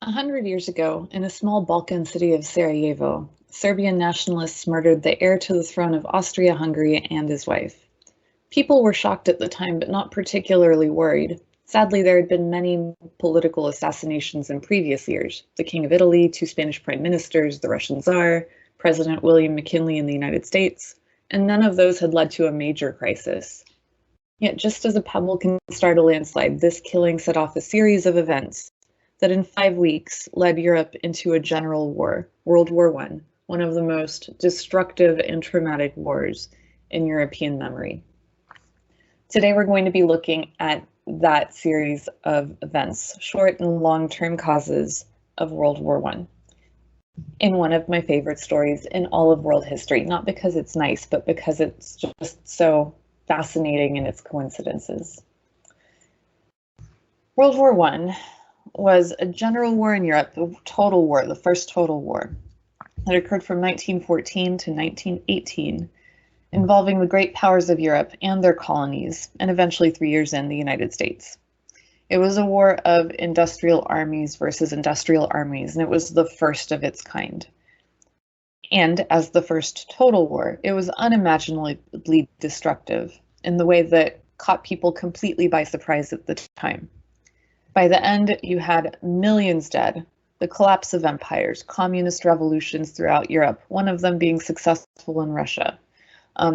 100 years ago, in a small Balkan city of Sarajevo, Serbian nationalists murdered the heir to the throne of Austria-Hungary and his wife. People were shocked at the time, but not particularly worried. Sadly, there had been many political assassinations in previous years. The King of Italy, two Spanish prime ministers, the Russian Tsar, President William McKinley in the United States, and none of those had led to a major crisis. Yet just as a pebble can start a landslide, this killing set off a series of events that in 5 weeks led Europe into a general war, World War I, one of the most destructive and traumatic wars in European memory. Today we're going to be looking at that series of events, short and long-term causes of World War I, in one of my favorite stories in all of world history, not because it's nice, but because it's just so fascinating in its coincidences. World War I was a general war in Europe, a total war, the first total war, that occurred from 1914 to 1918, involving the great powers of Europe and their colonies, and eventually 3 years in, the United States. It was a war of industrial armies versus industrial armies, and it was the first of its kind. And as the first total war, it was unimaginably destructive in the way that caught people completely by surprise at the time. By the end, you had millions dead, the collapse of empires, communist revolutions throughout Europe, one of them being successful in Russia,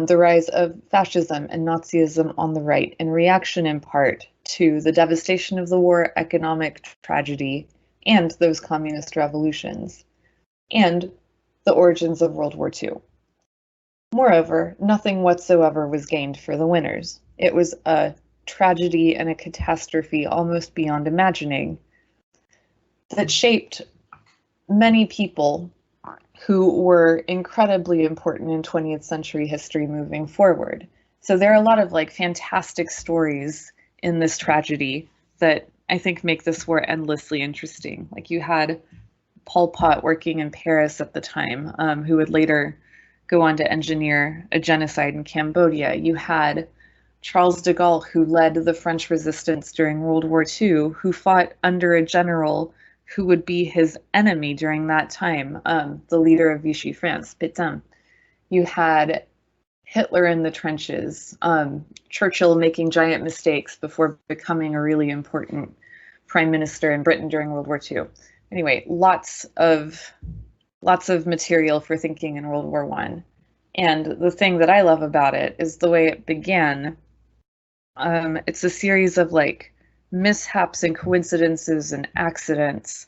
the rise of fascism and Nazism on the right, in reaction in part to the devastation of the war, economic tragedy, and those communist revolutions, and the origins of World War II. Moreover, nothing whatsoever was gained for the winners. It was a tragedy and a catastrophe almost beyond imagining that shaped many people who were incredibly important in 20th century history moving forward. So there are a lot of fantastic stories in this tragedy that I think make this war endlessly interesting. Like you had Pol Pot working in Paris at the time, who would later go on to engineer a genocide in Cambodia. You had Charles de Gaulle, who led the French resistance during World War II, who fought under a general who would be his enemy during that time, the leader of Vichy France, Pétain. You had Hitler in the trenches, Churchill making giant mistakes before becoming a really important prime minister in Britain during World War II. Anyway, lots of material for thinking in World War I. And the thing that I love about it is the way it began. It's a series of mishaps and coincidences and accidents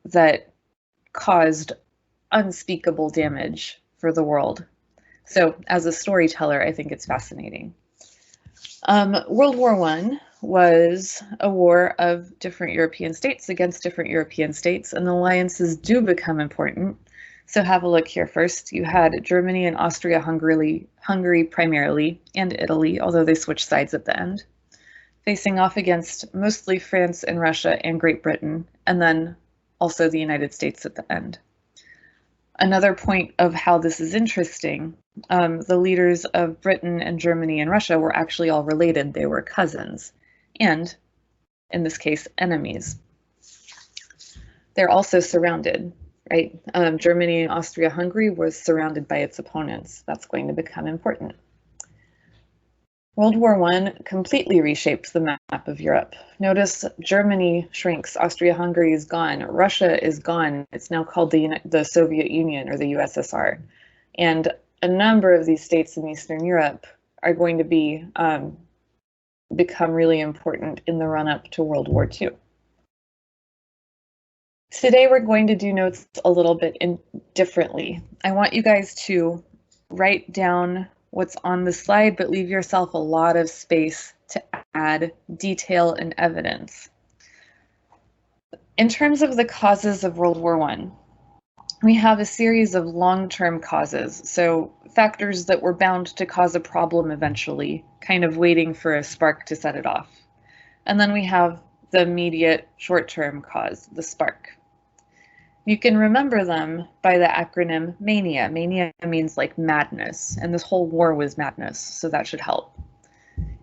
that caused unspeakable damage for the world. So as a storyteller, I think it's fascinating. World War I was a war of different European states against different European states, and alliances do become important. So have a look here first. You had Germany and Austria-Hungary primarily, and Italy, although they switched sides at the end, facing off against mostly France and Russia and Great Britain, and then also the United States at the end. Another point of how this is interesting, the leaders of Britain and Germany and Russia were actually all related. They were cousins, and in this case, enemies. They're also surrounded, right? Germany and Austria-Hungary was surrounded by its opponents. That's going to become important. World War I completely reshaped the map of Europe. Notice Germany shrinks, Austria-Hungary is gone, Russia is gone. It's now called the Soviet Union or the USSR. And a number of these states in Eastern Europe are going to be become really important in the run-up to World War II. Today we're going to do notes a little bit differently. I want you guys to write down what's on the slide, but leave yourself a lot of space to add detail and evidence. In terms of the causes of World War I, we have a series of long-term causes, so factors that were bound to cause a problem eventually, kind of waiting for a spark to set it off. And then we have the immediate short-term cause, the spark. You can remember them by the acronym MANIA. MANIA means madness, and this whole war was madness, so that should help.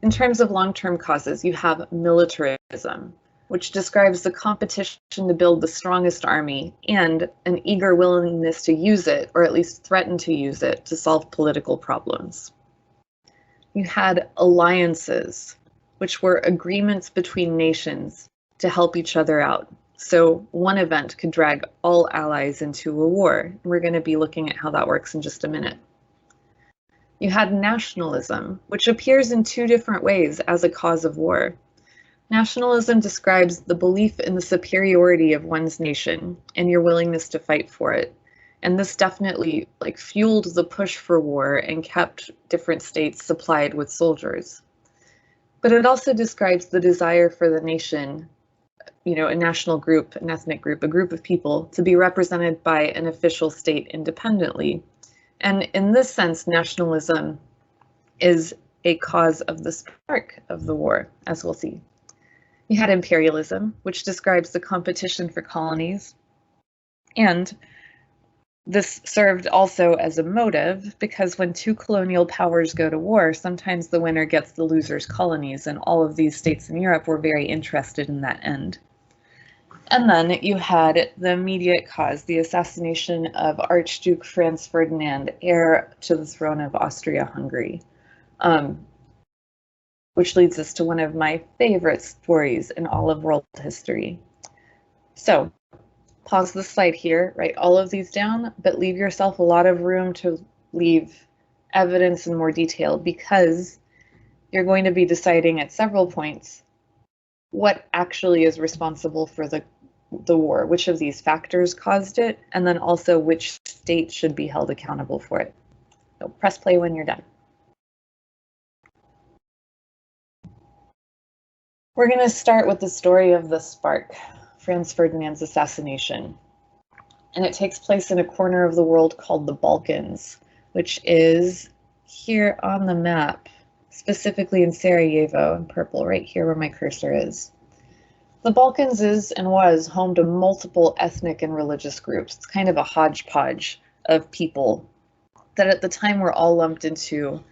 In terms of long-term causes, you have militarism. which describes the competition to build the strongest army and an eager willingness to use it, or at least threaten to use it, to solve political problems. You had alliances, which were agreements between nations to help each other out. So one event could drag all allies into a war. We're going to be looking at how that works in just a minute. You had nationalism, which appears in two different ways as a cause of war. Nationalism describes the belief in the superiority of one's nation and your willingness to fight for it. And this definitely fueled the push for war and kept different states supplied with soldiers. But it also describes the desire for the nation, a national group, an ethnic group, a group of people, to be represented by an official state independently. And in this sense, nationalism is a cause of the spark of the war, as we'll see. You had imperialism, which describes the competition for colonies. And this served also as a motive, because when two colonial powers go to war, sometimes the winner gets the loser's colonies, and all of these states in Europe were very interested in that end. And then you had the immediate cause, the assassination of Archduke Franz Ferdinand, heir to the throne of Austria-Hungary, which leads us to one of my favorite stories in all of world history. So, pause the slide here, write all of these down, but leave yourself a lot of room to leave evidence in more detail, because you're going to be deciding at several points what actually is responsible for the war, which of these factors caused it, and then also which state should be held accountable for it. So press play when you're done. We're going to start with the story of the spark, Franz Ferdinand's assassination. And it takes place in a corner of the world called the Balkans, which is here on the map, specifically in Sarajevo in purple, right here where my cursor is. The Balkans is and was home to multiple ethnic and religious groups. It's kind of a hodgepodge of people that at the time were all lumped into,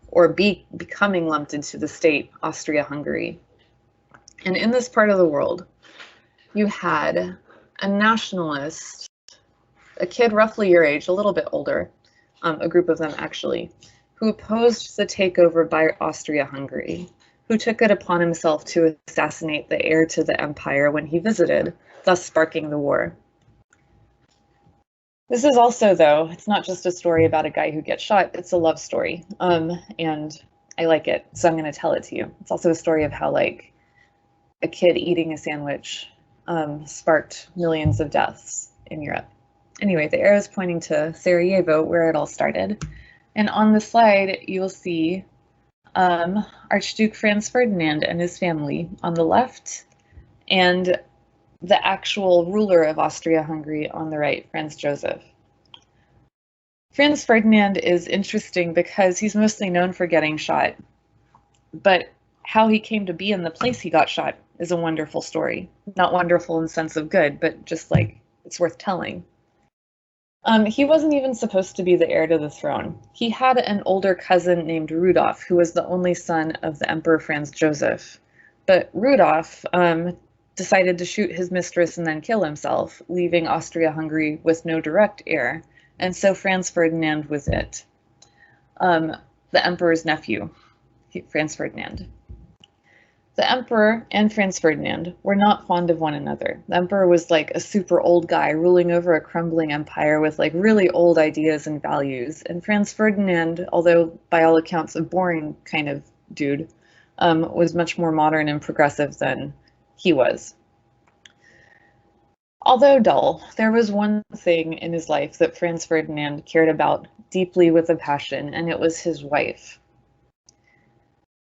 or becoming lumped into, the state Austria-Hungary. And in this part of the world, you had a nationalist, a kid roughly your age, a little bit older, a group of them actually, who opposed the takeover by Austria-Hungary, who took it upon himself to assassinate the heir to the empire when he visited, thus sparking the war. This is also, though, it's not just a story about a guy who gets shot, it's a love story, and I like it, so I'm going to tell it to you. It's also a story of how, a kid eating a sandwich sparked millions of deaths in Europe. Anyway, the arrow is pointing to Sarajevo, where it all started. And on the slide, you'll see Archduke Franz Ferdinand and his family on the left, and the actual ruler of Austria-Hungary on the right, Franz Joseph. Franz Ferdinand is interesting because he's mostly known for getting shot, but how he came to be in the place he got shot is a wonderful story. Not wonderful in the sense of good, but just it's worth telling. He wasn't even supposed to be the heir to the throne. He had an older cousin named Rudolf, who was the only son of the Emperor Franz Joseph. But Rudolf decided to shoot his mistress and then kill himself, leaving Austria-Hungary with no direct heir. And so Franz Ferdinand was it. The emperor's nephew, Franz Ferdinand. The emperor and Franz Ferdinand were not fond of one another. The emperor was a super old guy ruling over a crumbling empire with really old ideas and values. And Franz Ferdinand, although by all accounts a boring kind of dude, was much more modern and progressive than he was. Although dull, there was one thing in his life that Franz Ferdinand cared about deeply with a passion, and it was his wife.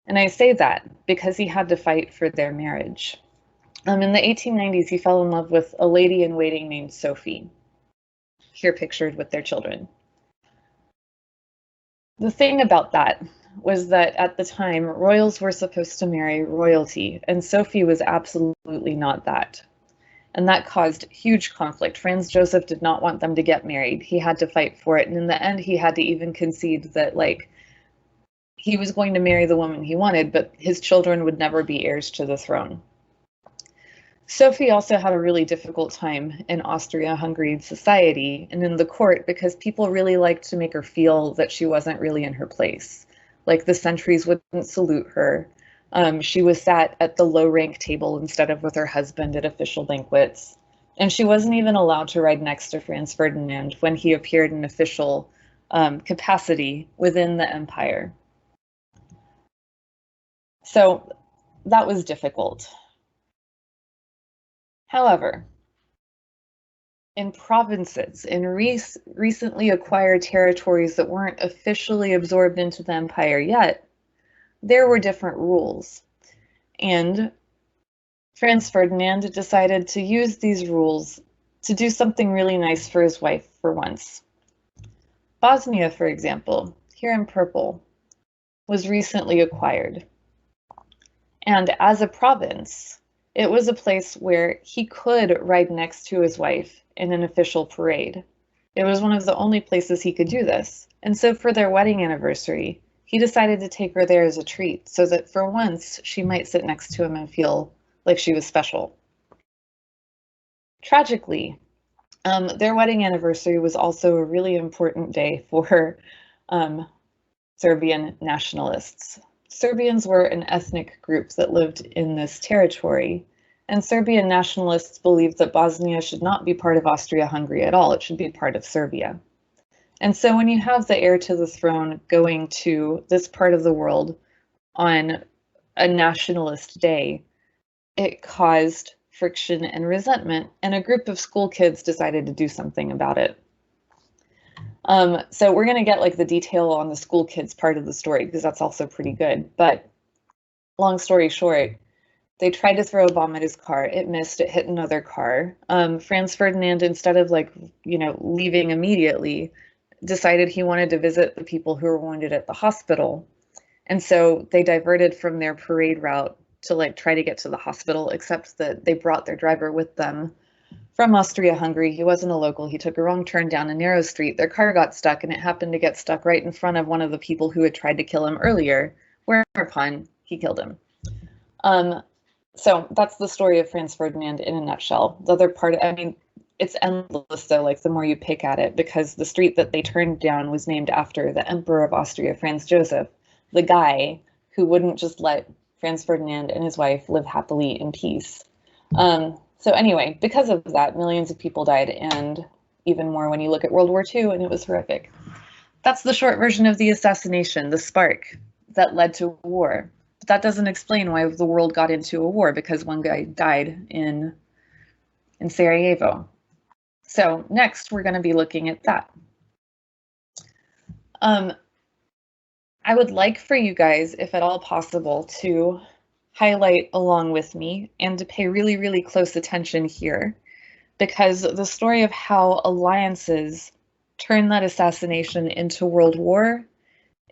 And I say that because he had to fight for their marriage. In the 1890s, he fell in love with a lady-in-waiting named Sophie, here pictured with their children. The thing about that was that at the time, royals were supposed to marry royalty, and Sophie was absolutely not that. And that caused huge conflict. Franz Joseph did not want them to get married. He had to fight for it, and in the end, he had to even concede that, he was going to marry the woman he wanted, but his children would never be heirs to the throne. Sophie also had a really difficult time in Austria-Hungary society and in the court because people really liked to make her feel that she wasn't really in her place. Like the sentries wouldn't salute her. She was sat at the low rank table instead of with her husband at official banquets. And she wasn't even allowed to ride next to Franz Ferdinand when he appeared in official capacity within the empire. So that was difficult. However, in provinces, in recently acquired territories that weren't officially absorbed into the empire yet, there were different rules. And Franz Ferdinand decided to use these rules to do something really nice for his wife for once. Bosnia, for example, here in purple, was recently acquired. And as a province, it was a place where he could ride next to his wife in an official parade. It was one of the only places he could do this. And so for their wedding anniversary, he decided to take her there as a treat so that for once she might sit next to him and feel like she was special. Tragically, their wedding anniversary was also a really important day for Serbian nationalists. Serbians were an ethnic group that lived in this territory, and Serbian nationalists believed that Bosnia should not be part of Austria-Hungary at all. It should be part of Serbia. And so when you have the heir to the throne going to this part of the world on a nationalist day, it caused friction and resentment, and a group of school kids decided to do something about it. So we're going to get like the detail on the school kids part of the story because that's also pretty good. But long story short, they tried to throw a bomb at his car. It missed. It hit another car. Franz Ferdinand, instead of leaving immediately, decided he wanted to visit the people who were wounded at the hospital. And so they diverted from their parade route to try to get to the hospital, except that they brought their driver with them from Austria-Hungary. He wasn't a local. He took a wrong turn down a narrow street. Their car got stuck, and it happened to get stuck right in front of one of the people who had tried to kill him earlier, whereupon he killed him. So that's the story of Franz Ferdinand in a nutshell. The other part, it's endless though, the more you pick at it, because the street that they turned down was named after the Emperor of Austria, Franz Joseph, the guy who wouldn't just let Franz Ferdinand and his wife live happily in peace. So anyway, because of that, millions of people died, and even more when you look at World War II, and it was horrific. That's the short version of the assassination, the spark that led to war. But that doesn't explain why the world got into a war, because one guy died in Sarajevo. So next, we're going to be looking at that. I would like for you guys, if at all possible, to highlight along with me and to pay really, really close attention here, because the story of how alliances turn that assassination into World War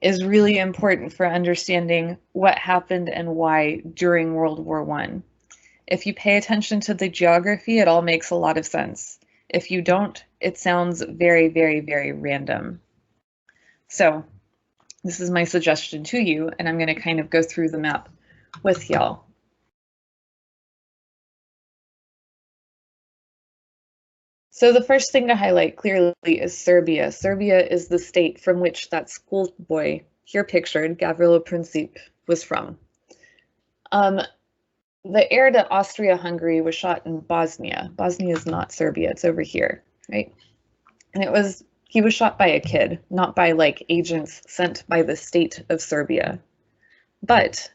is really important for understanding what happened and why during World War I. If you pay attention to the geography, it all makes a lot of sense. If you don't, it sounds very, very, very random. So this is my suggestion to you, and I'm going to kind of go through the map with y'all. So the first thing to highlight clearly is Serbia. Serbia is the state from which that schoolboy here pictured, Gavrilo Princip, was from. The heir to Austria-Hungary was shot in Bosnia. Bosnia is not Serbia, it's over here, right? And he was shot by a kid, not by agents sent by the state of Serbia. But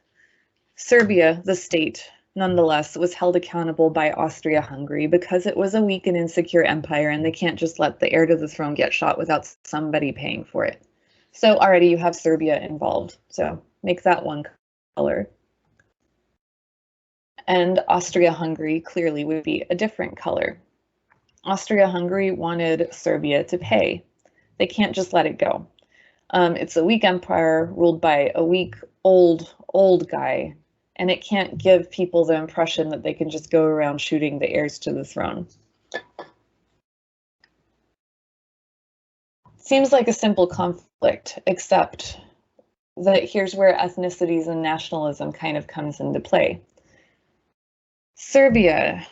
Serbia, the state, nonetheless, was held accountable by Austria-Hungary because it was a weak and insecure empire, and they can't just let the heir to the throne get shot without somebody paying for it. So already you have Serbia involved, so make that one color. And Austria-Hungary clearly would be a different color. Austria-Hungary wanted Serbia to pay. They can't just let it go. It's a weak empire ruled by a weak, old guy, and it can't give people the impression that they can just go around shooting the heirs to the throne. Seems like a simple conflict, except that here's where ethnicities and nationalism kind of comes into play. Serbia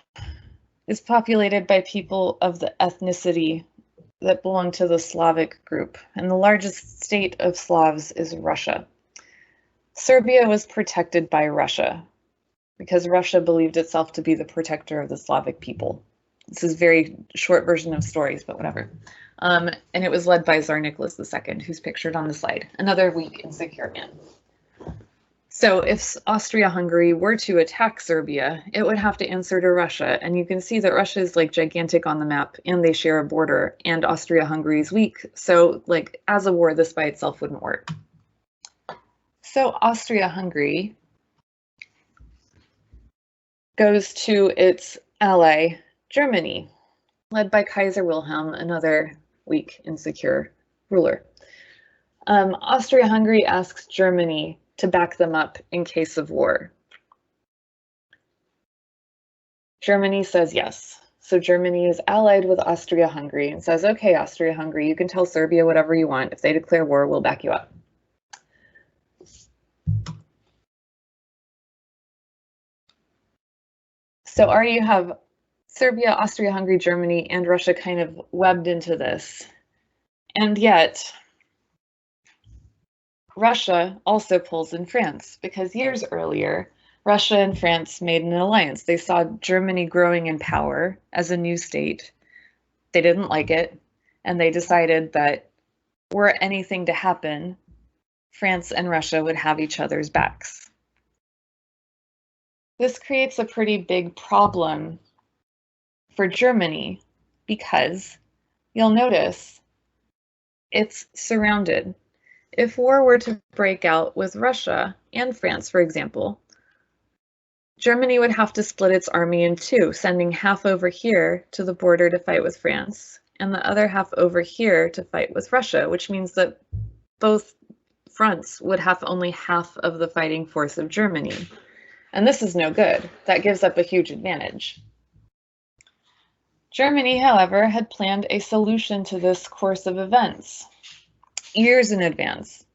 is populated by people of the ethnicity that belong to the Slavic group, and the largest state of Slavs is Russia. Serbia was protected by Russia because Russia believed itself to be the protector of the Slavic people. This is a very short version of stories, but whatever. And it was led by Tsar Nicholas II, who's pictured on the slide, another weak, insecure man. So if Austria-Hungary were to attack Serbia, it would have to answer to Russia. And you can see that Russia is like gigantic on the map, and they share a border, and Austria-Hungary is weak. So like as a war, this by itself wouldn't work. So Austria-Hungary goes to its ally, Germany, led by Kaiser Wilhelm, another weak, insecure ruler. Austria-Hungary asks Germany to back them up in case of war. Germany says yes. So Germany is allied with Austria-Hungary and says, okay, Austria-Hungary, you can tell Serbia whatever you want. If they declare war, we'll back you up. So already you have Serbia, Austria-Hungary, Germany, and Russia kind of webbed into this. And yet, Russia also pulls in France, because years earlier, Russia and France made an alliance. They saw Germany growing in power as a new state. They didn't like it, and they decided that were anything to happen, France and Russia would have each other's backs. This creates a pretty big problem for Germany because you'll notice it's surrounded. If war were to break out with Russia and France, for example, Germany would have to split its army in two, sending half over here to the border to fight with France, and the other half over here to fight with Russia, which means that both fronts would have only half of the fighting force of Germany. And this is no good. That gives up a huge advantage. Germany, however, had planned a solution to this course of events years in advance,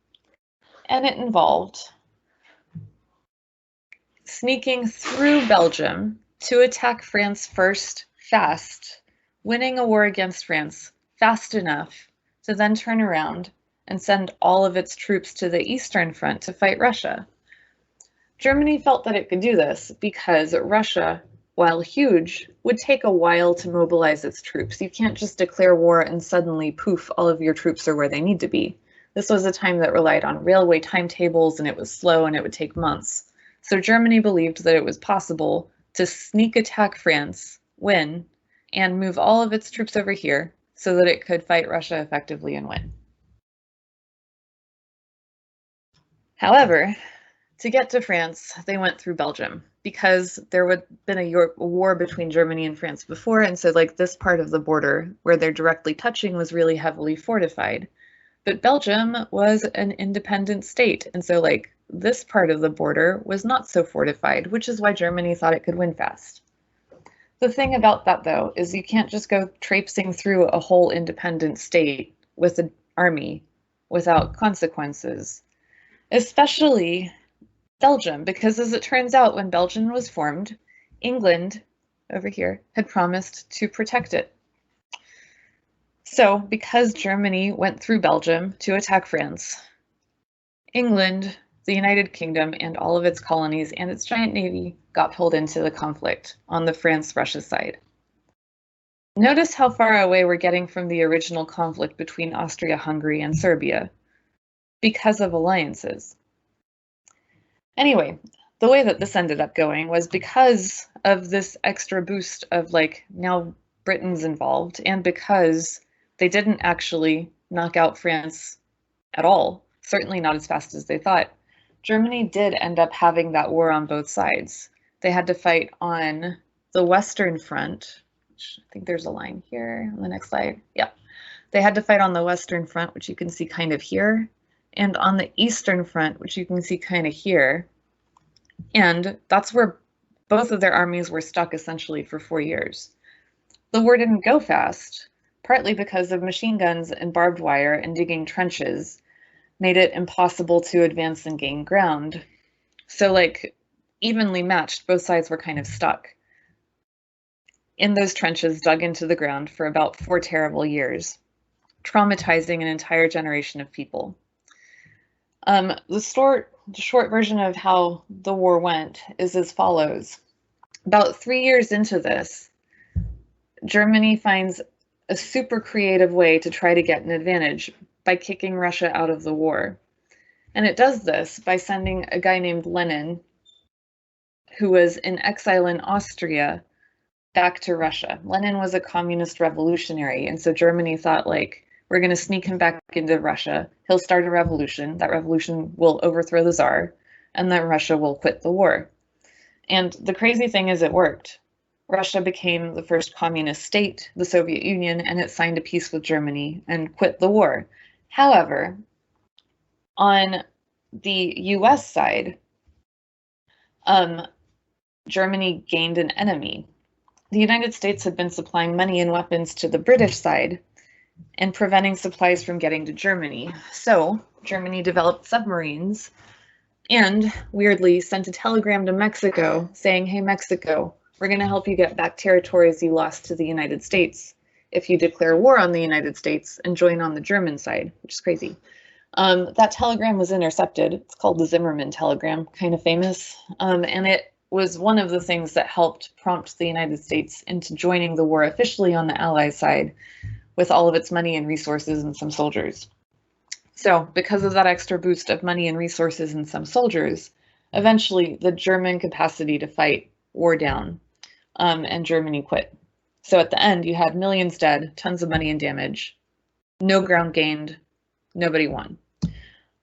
and it involved sneaking through Belgium to attack France first, fast, winning a war against France fast enough to then turn around and send all of its troops to the Eastern Front to fight Russia. Germany felt that it could do this because Russia, while huge, would take a while to mobilize its troops. You can't just declare war and suddenly, poof, all of your troops are where they need to be. This was a time that relied on railway timetables, and it was slow, and it would take months. So Germany believed that it was possible to sneak attack France, win, and move all of its troops over here so that it could fight Russia effectively and win. However, to get to France, they went through Belgium because there would have been a war between Germany and France before, and so like this part of the border where they're directly touching was really heavily fortified. But Belgium was an independent state, and so like this part of the border was not so fortified, which is why Germany thought it could win fast. The thing about that, though, is you can't just go traipsing through a whole independent state with an army without consequences, especially Belgium, because as it turns out, when Belgium was formed, England, over here, had promised to protect it. So, because Germany went through Belgium to attack France, England, the United Kingdom, and all of its colonies and its giant navy got pulled into the conflict on the France-Russia side. Notice how far away we're getting from the original conflict between Austria-Hungary and Serbia because of alliances. Anyway, the way that this ended up going was because of this extra boost of like now Britain's involved, and because they didn't actually knock out France at all, certainly not as fast as they thought, Germany did end up having that war on both sides. They had to fight on the Western Front, which I think there's a line here on the next slide. Yeah, they had to fight on the Western Front, which you can see kind of here, and on the Eastern Front, which you can see kind of here. And that's where both of their armies were stuck essentially for 4 years. The war didn't go fast, partly because of machine guns and barbed wire and digging trenches made it impossible to advance and gain ground. So like evenly matched, both sides were kind of stuck. in those trenches dug into the ground for about 4 terrible years, traumatizing an entire generation of people. The short version of how the war went is as follows. About 3 years into this, Germany finds a super creative way to try to get an advantage by kicking Russia out of the war. And it does this by sending a guy named Lenin, who was in exile in Austria, back to Russia. Lenin was a communist revolutionary, and so Germany thought, like, we're going to sneak him back into Russia. He'll start a revolution. That revolution will overthrow the Tsar, and then Russia will quit the war. And the crazy thing is it worked. Russia became the first communist state, the Soviet Union, and it signed a peace with Germany and quit the war. However, on the US side, Germany gained an enemy. The United States had been supplying money and weapons to the British side and preventing supplies from getting to Germany. So Germany developed submarines and, weirdly, sent a telegram to Mexico saying, hey, Mexico, we're going to help you get back territories you lost to the United States if you declare war on the United States and join on the German side, which is crazy. That telegram was intercepted. It's called the Zimmerman telegram, kind of famous. And it was one of the things that helped prompt the United States into joining the war officially on the Allied side with all of its money and resources and some soldiers. So because of that extra boost of money and resources and some soldiers, eventually the German capacity to fight wore down, and Germany quit. So at the end, you had millions dead, tons of money and damage, no ground gained, nobody won.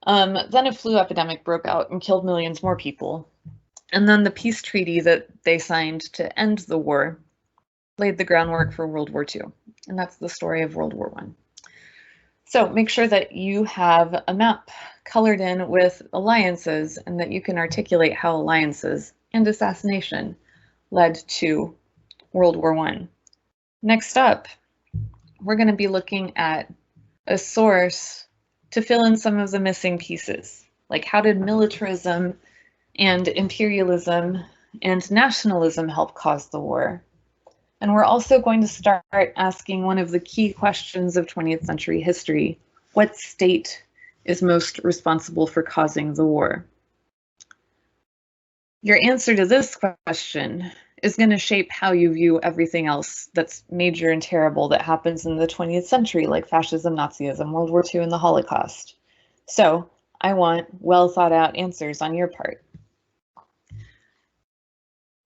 Then a flu epidemic broke out and killed millions more people. And then the peace treaty that they signed to end the war laid the groundwork for World War II. And that's the story of World War I. So make sure that you have a map colored in with alliances and that you can articulate how alliances and assassination led to World War I. Next up, we're going to be looking at a source to fill in some of the missing pieces. Like, how did militarism and imperialism and nationalism help cause the war? And we're also going to start asking one of the key questions of 20th century history: what state is most responsible for causing the war? Your answer to this question is going to shape how you view everything else that's major and terrible that happens in the 20th century, like fascism, Nazism, World War II, and the Holocaust. So I want well thought out answers on your part.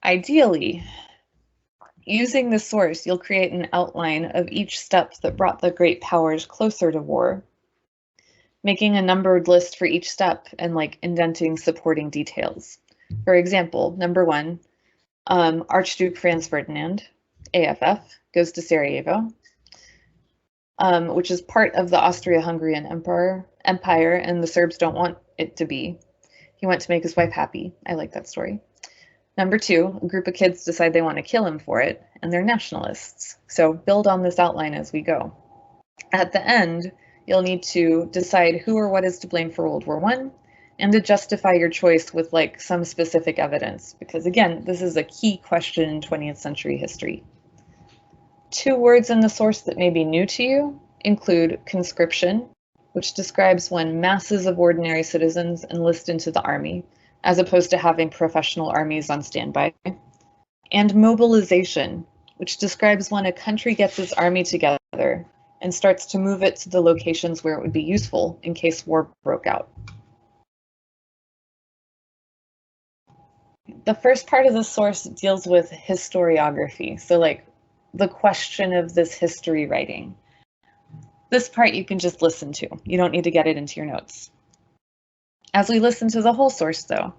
Ideally, using this source, you'll create an outline of each step that brought the great powers closer to war, making a numbered list for each step and like indenting supporting details. For example, number 1, Archduke Franz Ferdinand, AFF, goes to Sarajevo, which is part of the Austria-Hungarian Empire, and the Serbs don't want it to be. He went to make his wife happy. I like that story. Number 2, a group of kids decide they want to kill him for it, and they're nationalists. So build on this outline as we go. At the end, you'll need to decide who or what is to blame for World War I, and to justify your choice with like some specific evidence, because again, this is a key question in 20th century history. 2 words in the source that may be new to you include conscription, which describes when masses of ordinary citizens enlist into the army, as opposed to having professional armies on standby, and mobilization, which describes when a country gets its army together and starts to move it to the locations where it would be useful in case war broke out. The first part of the source deals with historiography, so like the question of this history writing. This part you can just listen to. You don't need to get it into your notes. As we listen to the whole source, though,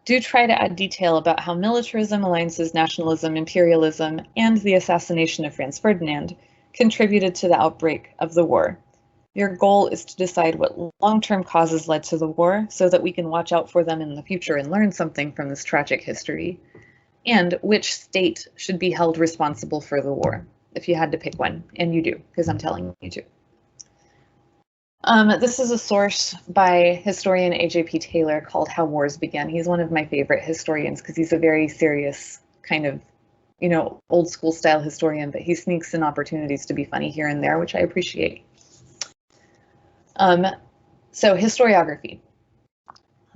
do try to add detail about how militarism, alliances, nationalism, imperialism, and the assassination of Franz Ferdinand contributed to the outbreak of the war. Your goal is to decide what long-term causes led to the war so that we can watch out for them in the future and learn something from this tragic history, and which state should be held responsible for the war, if you had to pick one, and you do, because I'm telling you to. This is a source by historian A.J.P. Taylor called How Wars Began. He's one of my favorite historians because he's a very serious kind of old school style historian, but he sneaks in opportunities to be funny here and there, which I appreciate. So historiography.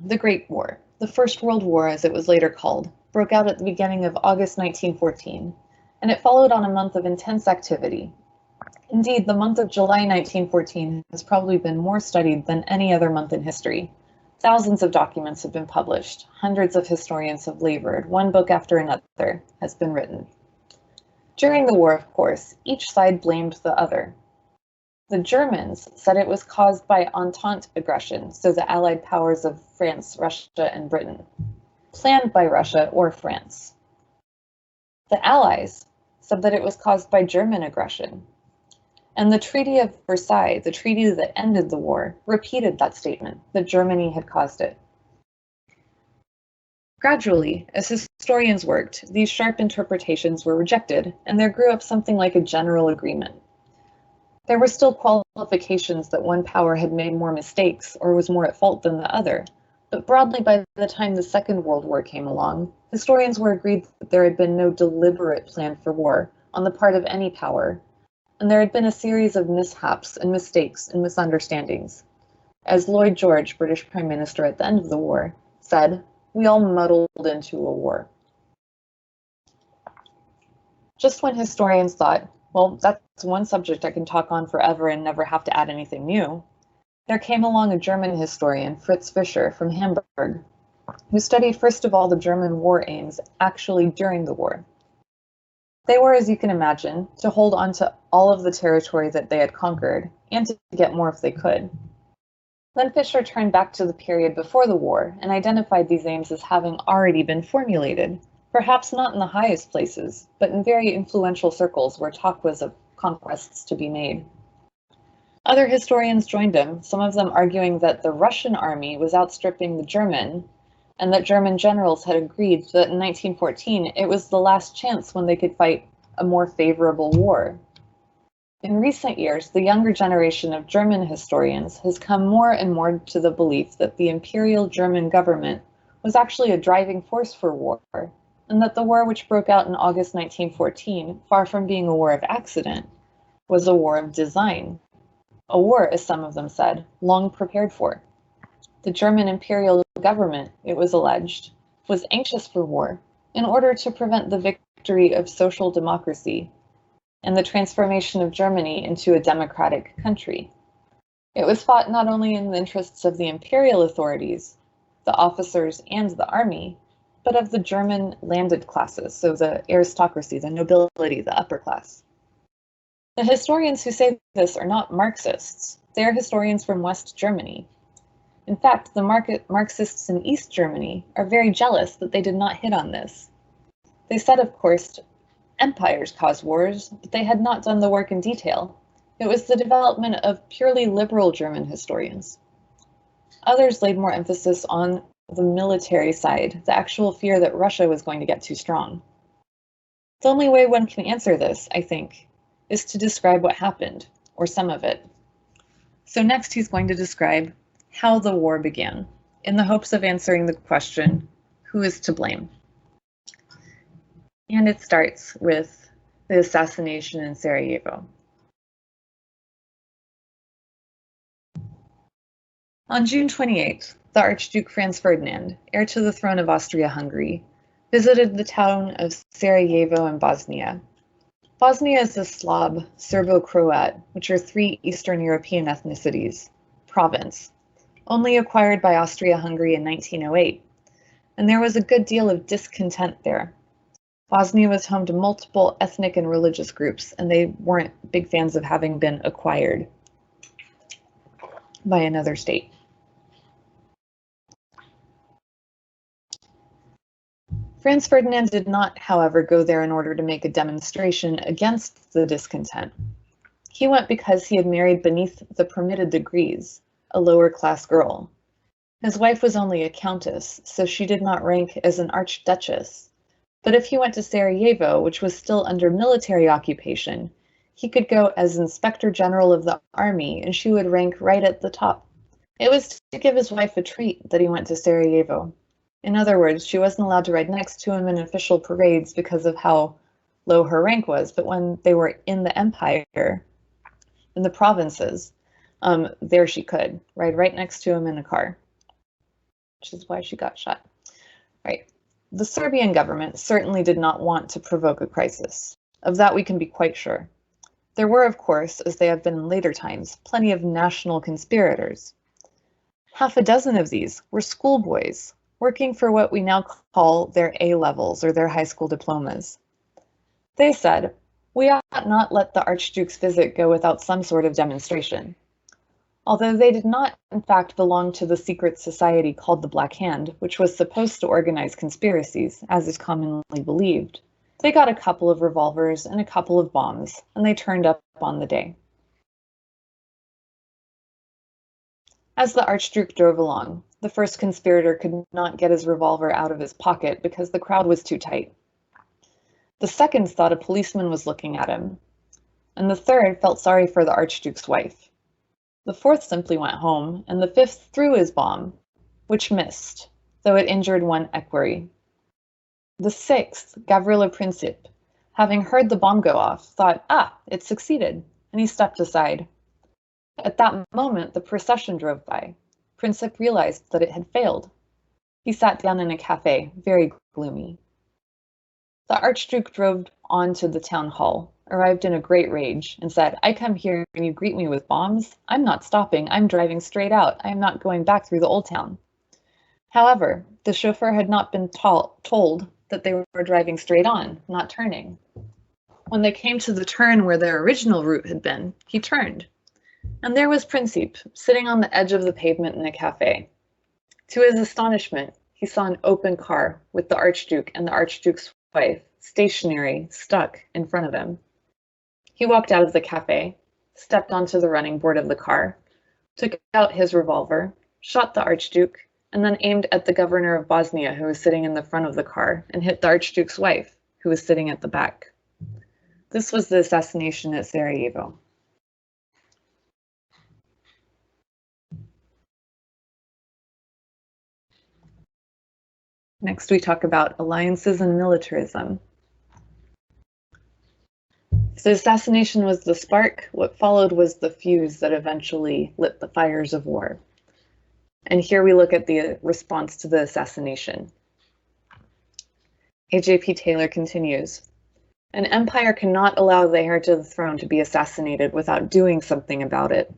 The Great War, the First World War as it was later called, broke out at the beginning of August 1914, and it followed on a month of intense activity. Indeed, the month of July 1914 has probably been more studied than any other month in history. Thousands of documents have been published, hundreds of historians have labored, one book after another has been written. During the war, of course, each side blamed the other. The Germans said it was caused by Entente aggression, so the Allied powers of France, Russia, and Britain, planned by Russia or France. The Allies said that it was caused by German aggression. And the Treaty of Versailles, the treaty that ended the war, repeated that statement, that Germany had caused it. Gradually, as historians worked, these sharp interpretations were rejected, and there grew up something like a general agreement. There were still qualifications that one power had made more mistakes or was more at fault than the other, but broadly by the time the Second World War came along, historians were agreed that there had been no deliberate plan for war on the part of any power, and there had been a series of mishaps and mistakes and misunderstandings. As Lloyd George, British Prime Minister at the end of the war, said, "We all muddled into a war." Just when historians thought, well, that's one subject I can talk on forever and never have to add anything new, there came along a German historian, Fritz Fischer, from Hamburg, who studied first of all the German war aims actually during the war. They were, as you can imagine, to hold on to all of the territory that they had conquered, and to get more if they could. Then Fischer turned back to the period before the war and identified these aims as having already been formulated, perhaps not in the highest places, but in very influential circles where talk was of conquests to be made. Other historians joined him, some of them arguing that the Russian army was outstripping the German, and that German generals had agreed that in 1914 it was the last chance when they could fight a more favorable war. In recent years, the younger generation of German historians has come more and more to the belief that the Imperial German government was actually a driving force for war, and that the war which broke out in August 1914, far from being a war of accident, was a war of design. A war, as some of them said, long prepared for. The German imperial government, it was alleged, was anxious for war in order to prevent the victory of social democracy and the transformation of Germany into a democratic country. It was fought not only in the interests of the imperial authorities, the officers and the army, but of the German landed classes, so the aristocracy, the nobility, the upper class. The historians who say this are not Marxists. They are historians from West Germany. In fact, the Marxists in East Germany are very jealous that they did not hit on this. They said, of course, empires cause wars, but they had not done the work in detail. It was the development of purely liberal German historians. Others laid more emphasis on the military side, the actual fear that Russia was going to get too strong. The only way one can answer this, I think, is to describe what happened, or some of it. So next he's going to describe how the war began, in the hopes of answering the question, who is to blame? And it starts with the assassination in Sarajevo. On June 28th, the Archduke Franz Ferdinand, heir to the throne of Austria-Hungary, visited the town of Sarajevo in Bosnia. Bosnia is a Slav, Serbo-Croat, which are three Eastern European ethnicities, province, only acquired by Austria-Hungary in 1908, and there was a good deal of discontent there. Bosnia was home to multiple ethnic and religious groups, and they weren't big fans of having been acquired by another state. Franz Ferdinand did not, however, go there in order to make a demonstration against the discontent. He went because he had married beneath the permitted degrees, a lower-class girl. His wife was only a countess, so she did not rank as an archduchess. But if he went to Sarajevo, which was still under military occupation, he could go as Inspector General of the Army, and she would rank right at the top. It was to give his wife a treat that he went to Sarajevo. In other words, she wasn't allowed to ride next to him in official parades because of how low her rank was, but when they were in the empire, in the provinces, there she could ride right next to him in a car, which is why she got shot. Right. The Serbian government certainly did not want to provoke a crisis. Of that we can be quite sure. There were, of course, as they have been in later times, plenty of national conspirators. Half a dozen of these were schoolboys, working for what we now call their A-levels or their high school diplomas. They said, "We ought not let the Archduke's visit go without some sort of demonstration." Although they did not, in fact, belong to the secret society called the Black Hand, which was supposed to organize conspiracies, as is commonly believed, they got a couple of revolvers and a couple of bombs, and they turned up on the day. As the Archduke drove along, the first conspirator could not get his revolver out of his pocket because the crowd was too tight. The second thought a policeman was looking at him, and the third felt sorry for the Archduke's wife. The fourth simply went home, and the fifth threw his bomb, which missed, though it injured one equerry. The sixth, Gavrila Princip, having heard the bomb go off, thought, it succeeded, and he stepped aside. At that moment, the procession drove by. Princip realized that it had failed. He sat down in a cafe, very gloomy. The Archduke drove on to the town hall, arrived in a great rage, and said, "I come here and you greet me with bombs? I'm not stopping, I'm driving straight out. I am not going back through the old town." However, the chauffeur had not been told that they were driving straight on, not turning. When they came to the turn where their original route had been, he turned. And there was Princip, sitting on the edge of the pavement in a cafe. To his astonishment, he saw an open car with the Archduke and the Archduke's wife, stationary, stuck in front of him. He walked out of the cafe, stepped onto the running board of the car, took out his revolver, shot the Archduke, and then aimed at the governor of Bosnia, who was sitting in the front of the car, and hit the Archduke's wife, who was sitting at the back. This was the assassination at Sarajevo. Next, we talk about alliances and militarism. If the assassination was the spark, what followed was the fuse that eventually lit the fires of war. And here we look at the response to the assassination. A.J.P. Taylor continues, "An empire cannot allow the heir to the throne to be assassinated without doing something about it.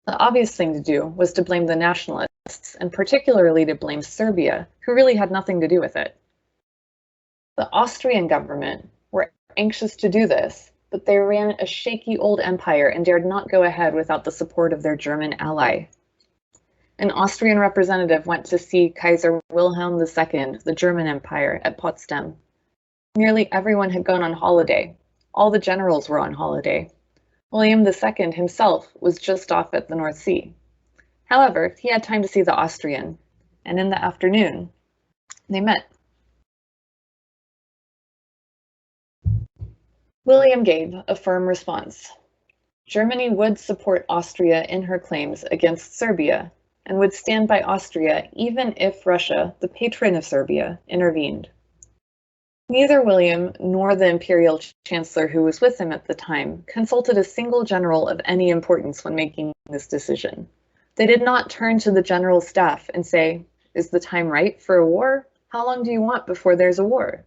The obvious thing to do was to blame the nationalists, and particularly to blame Serbia, who really had nothing to do with it. The Austrian government were anxious to do this, but they ran a shaky old empire and dared not go ahead without the support of their German ally. An Austrian representative went to see Kaiser Wilhelm II, the German Empire, at Potsdam. Nearly everyone had gone on holiday. All the generals were on holiday. William II himself was just off at the North Sea. However, he had time to see the Austrian, and in the afternoon, they met. William gave a firm response. Germany would support Austria in her claims against Serbia, and would stand by Austria even if Russia, the patron of Serbia, intervened. Neither William nor the imperial chancellor who was with him at the time consulted a single general of any importance when making this decision. They did not turn to the general staff and say, "Is the time right for a war? How long do you want before there's a war?"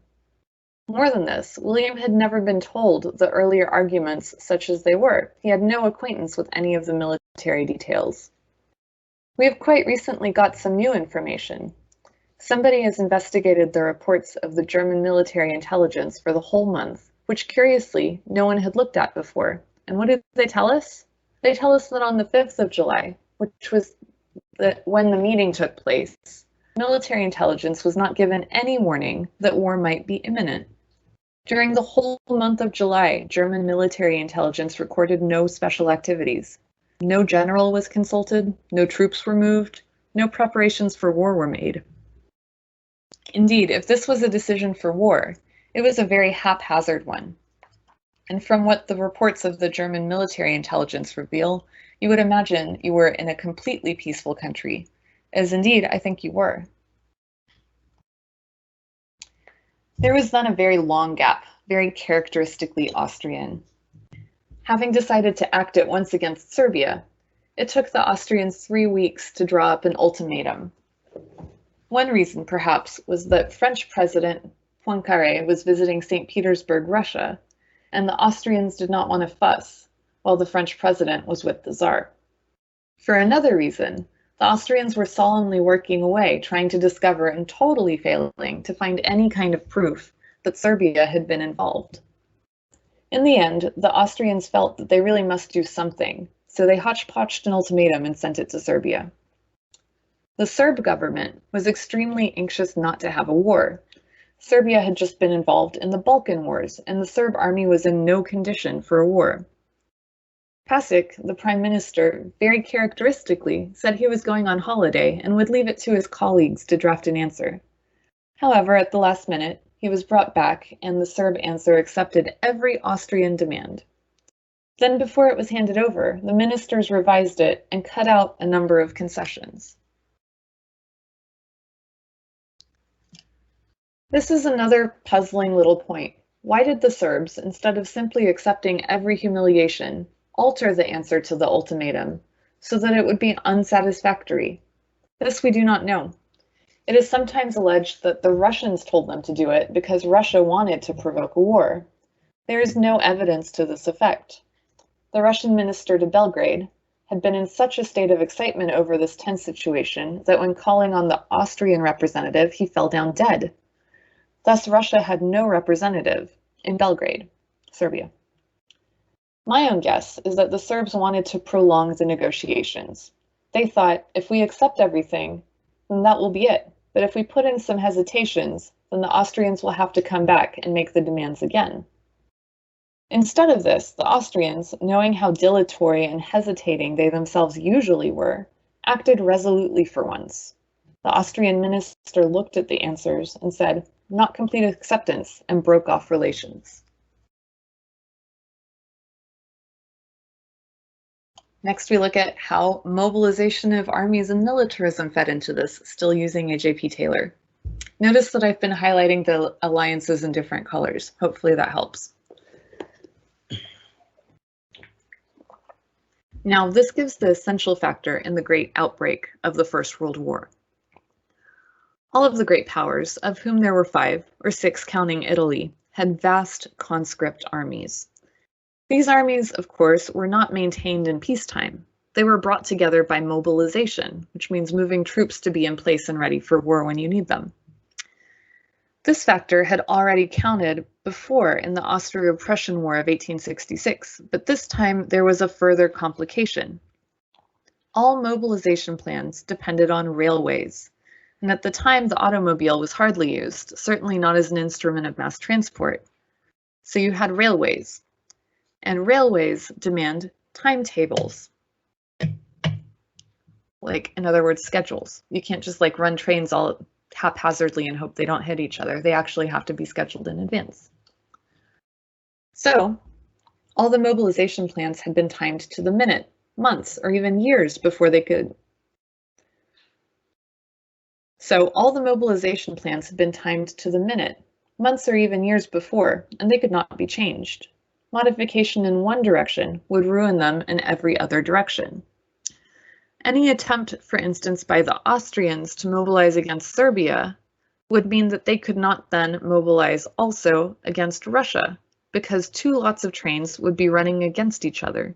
More than this, William had never been told the earlier arguments such as they were. He had no acquaintance with any of the military details. We have quite recently got some new information. Somebody has investigated the reports of the German military intelligence for the whole month, which curiously no one had looked at before. And what did they tell us? They tell us that on the 5th of July, which was when the meeting took place, military intelligence was not given any warning that war might be imminent. During the whole month of July, German military intelligence recorded no special activities. No general was consulted, no troops were moved, no preparations for war were made. Indeed, if this was a decision for war, it was a very haphazard one. And from what the reports of the German military intelligence reveal, you would imagine you were in a completely peaceful country, as indeed I think you were. There was then a very long gap very characteristically Austrian. Having decided to act at once against Serbia, it took the Austrians 3 weeks to draw up an ultimatum. One reason, perhaps, was that French President Poincaré was visiting St. Petersburg, Russia, and the Austrians did not want to fuss while the French president was with the Tsar. For another reason, the Austrians were solemnly working away, trying to discover and totally failing to find any kind of proof that Serbia had been involved. In the end, the Austrians felt that they really must do something, so they hodgepodged an ultimatum and sent it to Serbia. The Serb government was extremely anxious not to have a war. Serbia had just been involved in the Balkan Wars, and the Serb army was in no condition for a war. Pasic, the prime minister, very characteristically said he was going on holiday and would leave it to his colleagues to draft an answer. However, at the last minute, he was brought back, and the Serb answer accepted every Austrian demand. Then, before it was handed over, the ministers revised it and cut out a number of concessions. This is another puzzling little point. Why did the Serbs, instead of simply accepting every humiliation, alter the answer to the ultimatum so that it would be unsatisfactory? This we do not know. It is sometimes alleged that the Russians told them to do it because Russia wanted to provoke a war. There is no evidence to this effect. The Russian minister to Belgrade had been in such a state of excitement over this tense situation that when calling on the Austrian representative, he fell down dead. Thus, Russia had no representative in Belgrade, Serbia. My own guess is that the Serbs wanted to prolong the negotiations. They thought, if we accept everything, then that will be it. But if we put in some hesitations, then the Austrians will have to come back and make the demands again. Instead of this, the Austrians, knowing how dilatory and hesitating they themselves usually were, acted resolutely for once. The Austrian minister looked at the answers and said, "Not complete acceptance," and broke off relations. Next, we look at how mobilization of armies and militarism fed into this, still using A.J.P. Taylor. Notice that I've been highlighting the alliances in different colors. Hopefully that helps. Now, this gives the essential factor in the great outbreak of the First World War. All of the great powers, of whom there were 5 or 6 counting Italy, had vast conscript armies. These armies, of course, were not maintained in peacetime. They were brought together by mobilization, which means moving troops to be in place and ready for war when you need them. This factor had already counted before in the Austro-Prussian War of 1866, but this time there was a further complication. All mobilization plans depended on railways, and at the time the automobile was hardly used, certainly not as an instrument of mass transport. So you had railways. And railways demand timetables. Like, in other words, schedules. You can't just like run trains all haphazardly and hope they don't hit each other. They actually have to be scheduled in advance. So, all the mobilization plans had been timed to the minute, months, or even years before they could. So, all the mobilization plans had been timed to the minute, months or even years before, and they could not be changed. Modification in one direction would ruin them in every other direction. Any attempt, for instance, by the Austrians to mobilize against Serbia would mean that they could not then mobilize also against Russia, because 2 lots of trains would be running against each other.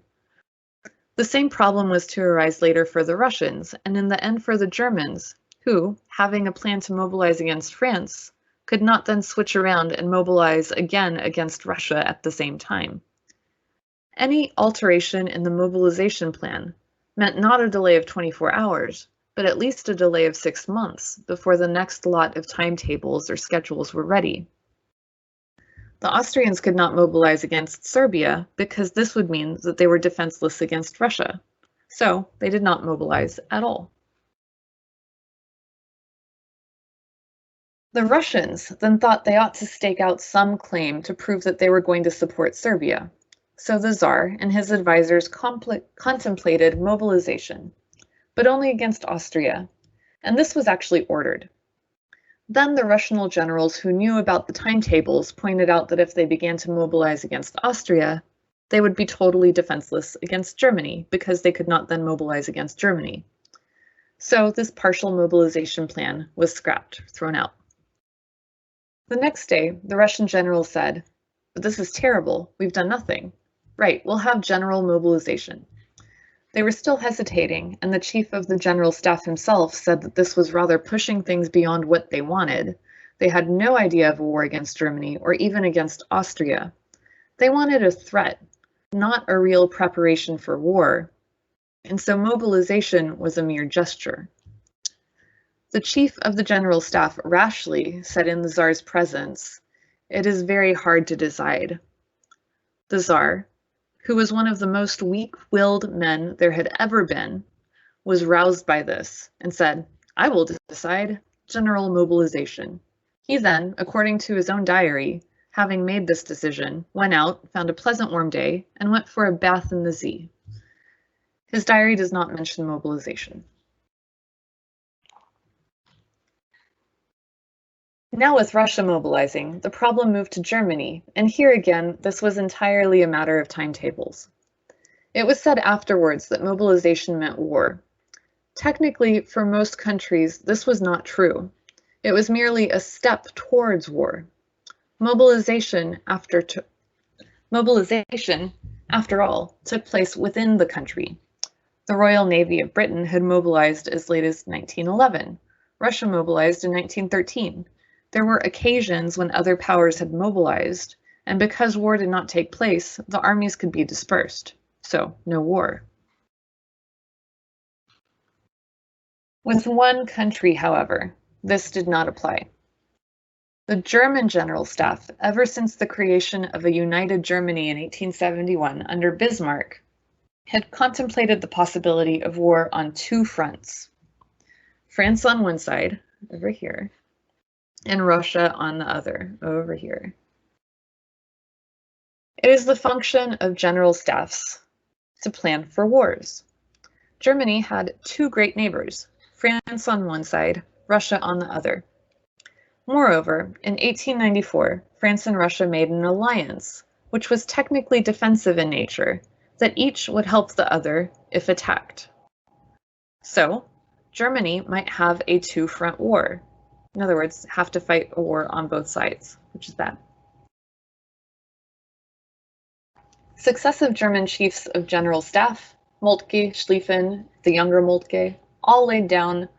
The same problem was to arise later for the Russians, and in the end for the Germans, who, having a plan to mobilize against France, could not then switch around and mobilize again against Russia at the same time. Any alteration in the mobilization plan meant not a delay of 24 hours, but at least a delay of 6 months before the next lot of timetables or schedules were ready. The Austrians could not mobilize against Serbia because this would mean that they were defenseless against Russia, so they did not mobilize at all. The Russians then thought they ought to stake out some claim to prove that they were going to support Serbia. So the Tsar and his advisors contemplated mobilization, but only against Austria, and this was actually ordered. Then the Russian generals who knew about the timetables pointed out that if they began to mobilize against Austria, they would be totally defenseless against Germany because they could not then mobilize against Germany. So this partial mobilization plan was scrapped, thrown out. The next day, the Russian general said, "But this is terrible. We've done nothing. Right, we'll have general mobilization." They were still hesitating, and the chief of the general staff himself said that this was rather pushing things beyond what they wanted. They had no idea of a war against Germany or even against Austria. They wanted a threat, not a real preparation for war, and so mobilization was a mere gesture. The chief of the general staff rashly said in the Tsar's presence, "It is very hard to decide." The Tsar, who was one of the most weak-willed men there had ever been, was roused by this and said, "I will decide general mobilization." He then, according to his own diary, having made this decision, went out, found a pleasant warm day, and went for a bath in the sea. His diary does not mention mobilization. Now with Russia mobilizing, the problem moved to Germany, and here again, this was entirely a matter of timetables. It was said afterwards that mobilization meant war. Technically, for most countries, this was not true. It was merely a step towards war. Mobilization, after all, took place within the country. The Royal Navy of Britain had mobilized as late as 1911. Russia mobilized in 1913. There were occasions when other powers had mobilized, and because war did not take place, the armies could be dispersed. So, no war. With one country, however, this did not apply. The German General Staff, ever since the creation of a united Germany in 1871 under Bismarck, had contemplated the possibility of war on two fronts. France on one side, over here, and Russia on the other, over here. It is the function of general staffs to plan for wars. Germany had two great neighbors, France on one side, Russia on the other. Moreover, in 1894, France and Russia made an alliance, which was technically defensive in nature, that each would help the other if attacked. So, Germany might have a two-front war. In other words, have to fight a war on both sides, which is bad. Successive German chiefs of general staff, Moltke, Schlieffen, the younger Moltke, all laid down,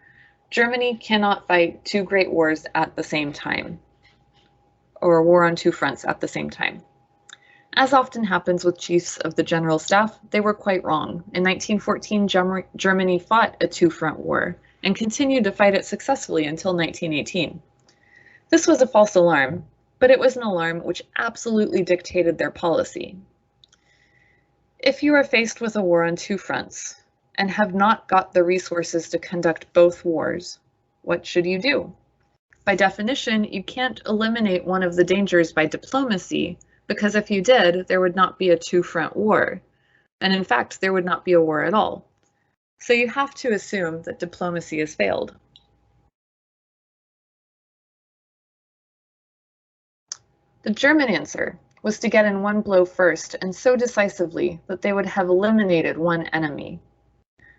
Germany cannot fight two great wars at the same time, or a war on two fronts at the same time. As often happens with chiefs of the general staff, they were quite wrong. In 1914, Germany fought a two-front war and continued to fight it successfully until 1918. This was a false alarm, but it was an alarm which absolutely dictated their policy. If you are faced with a war on two fronts and have not got the resources to conduct both wars, what should you do? By definition, you can't eliminate one of the dangers by diplomacy, because if you did, there would not be a two-front war. And in fact, there would not be a war at all. So you have to assume that diplomacy has failed. The German answer was to get in one blow first, and so decisively that they would have eliminated one enemy.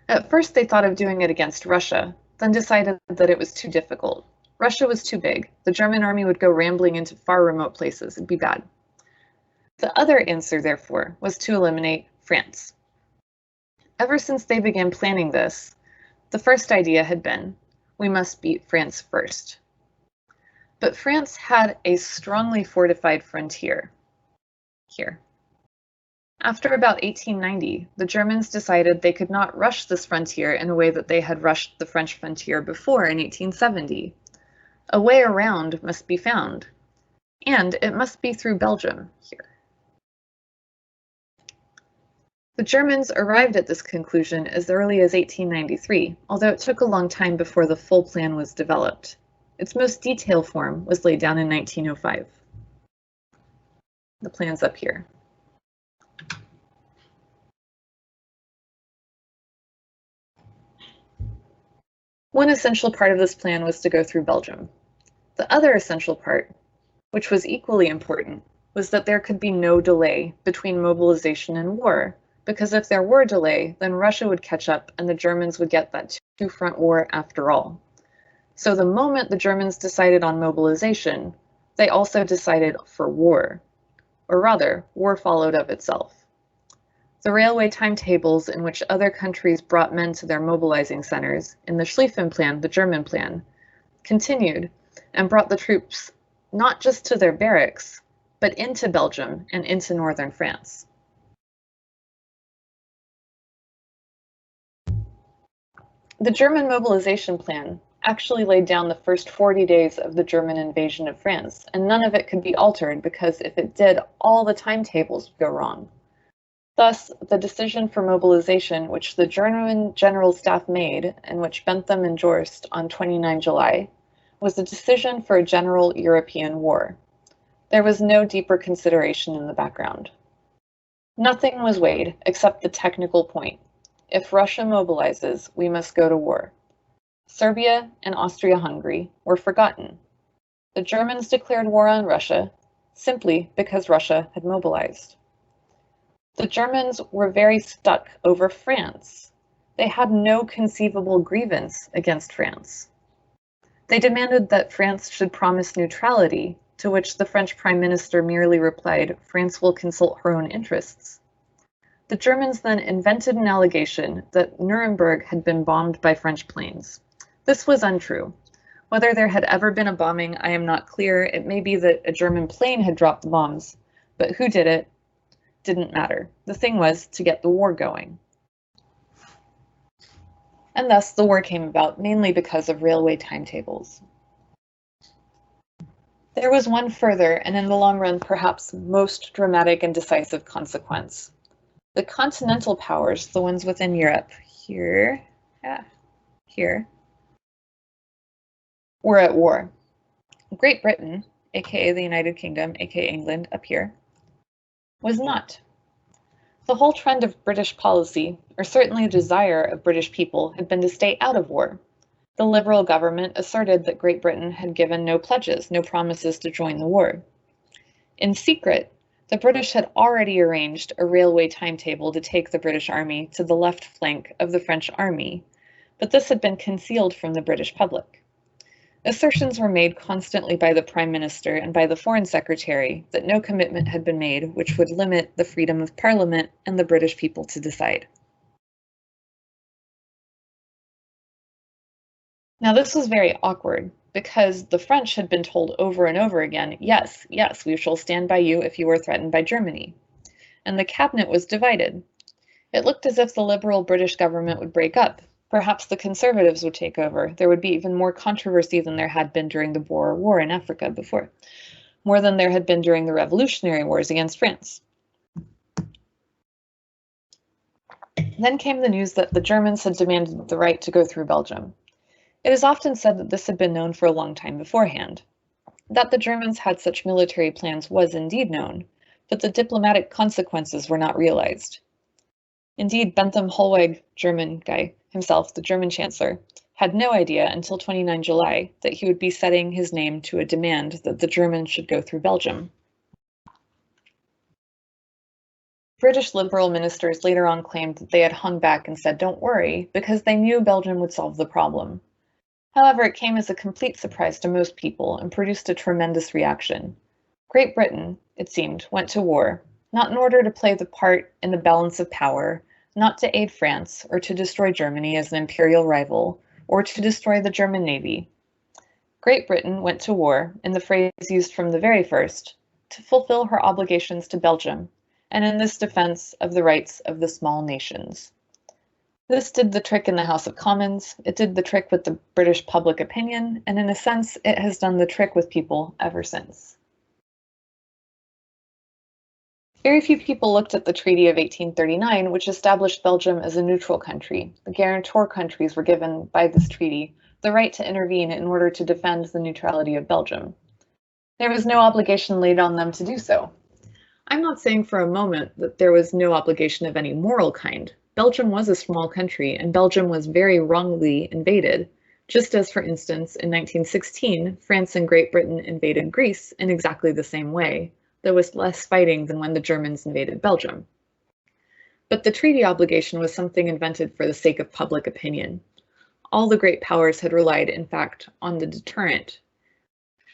At first they thought of doing it against Russia, then decided that it was too difficult. Russia was too big. The German army would go rambling into far remote places. It'd be bad. The other answer, therefore, was to eliminate France. Ever since they began planning this, the first idea had been, we must beat France first. But France had a strongly fortified frontier, here. After about 1890, the Germans decided they could not rush this frontier in a way that they had rushed the French frontier before in 1870. A way around must be found, and it must be through Belgium, here. The Germans arrived at this conclusion as early as 1893, although it took a long time before the full plan was developed. Its most detailed form was laid down in 1905. The plan's up here. One essential part of this plan was to go through Belgium. The other essential part, which was equally important, was that there could be no delay between mobilization and war, because if there were delay, then Russia would catch up and the Germans would get that two-front war after all. So the moment the Germans decided on mobilization, they also decided for war. Or rather, war followed of itself. The railway timetables in which other countries brought men to their mobilizing centers, in the Schlieffen Plan, the German plan, continued and brought the troops not just to their barracks, but into Belgium and into northern France. The German mobilization plan actually laid down the first 40 days of the German invasion of France, and none of it could be altered because if it did, all the timetables would go wrong. Thus, the decision for mobilization, which the German General Staff made, and which Bentham endorsed on 29 July, was a decision for a general European war. There was no deeper consideration in the background. Nothing was weighed except the technical point. If Russia mobilizes, we must go to war. Serbia and Austria-Hungary were forgotten. The Germans declared war on Russia simply because Russia had mobilized. The Germans were very stuck over France. They had no conceivable grievance against France. They demanded that France should promise neutrality, to which the French Prime Minister merely replied, "France will consult her own interests." The Germans then invented an allegation that Nuremberg had been bombed by French planes. This was untrue. Whether there had ever been a bombing, I am not clear. It may be that a German plane had dropped the bombs, but who did it didn't matter. The thing was to get the war going. And thus the war came about mainly because of railway timetables. There was one further, and in the long run, perhaps most dramatic and decisive consequence. The continental powers, the ones within Europe, here, were at war. Great Britain, aka the United Kingdom, aka England, up here, was not. The whole trend of British policy, or certainly a desire of British people, had been to stay out of war. The Liberal government asserted that Great Britain had given no pledges, no promises to join the war. In secret, the British had already arranged a railway timetable to take the British Army to the left flank of the French army, but this had been concealed from the British public. Assertions were made constantly by the Prime Minister and by the Foreign Secretary that no commitment had been made which would limit the freedom of Parliament and the British people to decide. Now this was very awkward because the French had been told over and over again, yes, yes, we shall stand by you if you are threatened by Germany. And the cabinet was divided. It looked as if the liberal British government would break up. Perhaps the Conservatives would take over. There would be even more controversy than there had been during the Boer War in Africa before, more than there had been during the Revolutionary Wars against France. Then came the news that the Germans had demanded the right to go through Belgium. It is often said that this had been known for a long time beforehand. That the Germans had such military plans was indeed known, but the diplomatic consequences were not realized. Indeed, Bentham Hollweg, German guy himself, the German Chancellor, had no idea until 29 July that he would be setting his name to a demand that the Germans should go through Belgium. British Liberal ministers later on claimed that they had hung back and said, "Don't worry," because they knew Belgium would solve the problem. However, it came as a complete surprise to most people and produced a tremendous reaction. Great Britain, it seemed, went to war, not in order to play the part in the balance of power, not to aid France or to destroy Germany as an imperial rival, or to destroy the German navy. Great Britain went to war, in the phrase used from the very first, to fulfill her obligations to Belgium, and in this defense of the rights of the small nations. This did the trick in the House of Commons, it did the trick with the British public opinion, and in a sense, it has done the trick with people ever since. Very few people looked at the Treaty of 1839, which established Belgium as a neutral country. The guarantor countries were given by this treaty the right to intervene in order to defend the neutrality of Belgium. There was no obligation laid on them to do so. I'm not saying for a moment that there was no obligation of any moral kind. Belgium was a small country, and Belgium was very wrongly invaded, Just as, for instance, in 1916, France and Great Britain invaded Greece in exactly the same way, though with less fighting than when the Germans invaded Belgium. But the treaty obligation was something invented for the sake of public opinion. All the great powers had relied, in fact, on the deterrent,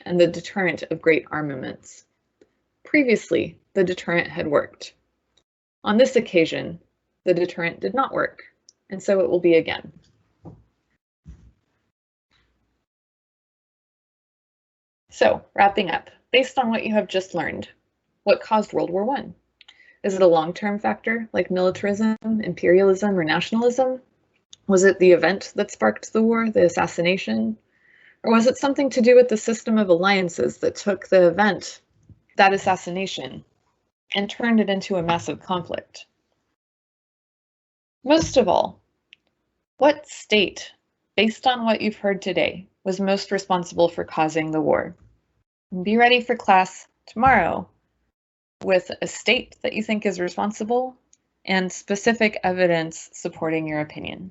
and the deterrent of great armaments. Previously, the deterrent had worked. On this occasion, the deterrent did not work, and so it will be again. So, wrapping up, based on what you have just learned, what caused World War I? Is it a long-term factor, like militarism, imperialism, or nationalism? Was it the event that sparked the war, the assassination? Or was it something to do with the system of alliances that took the event, that assassination, and turned it into a massive conflict? Most of all, what state, based on what you've heard today, was most responsible for causing the war? Be ready for class tomorrow with a state that you think is responsible and specific evidence supporting your opinion.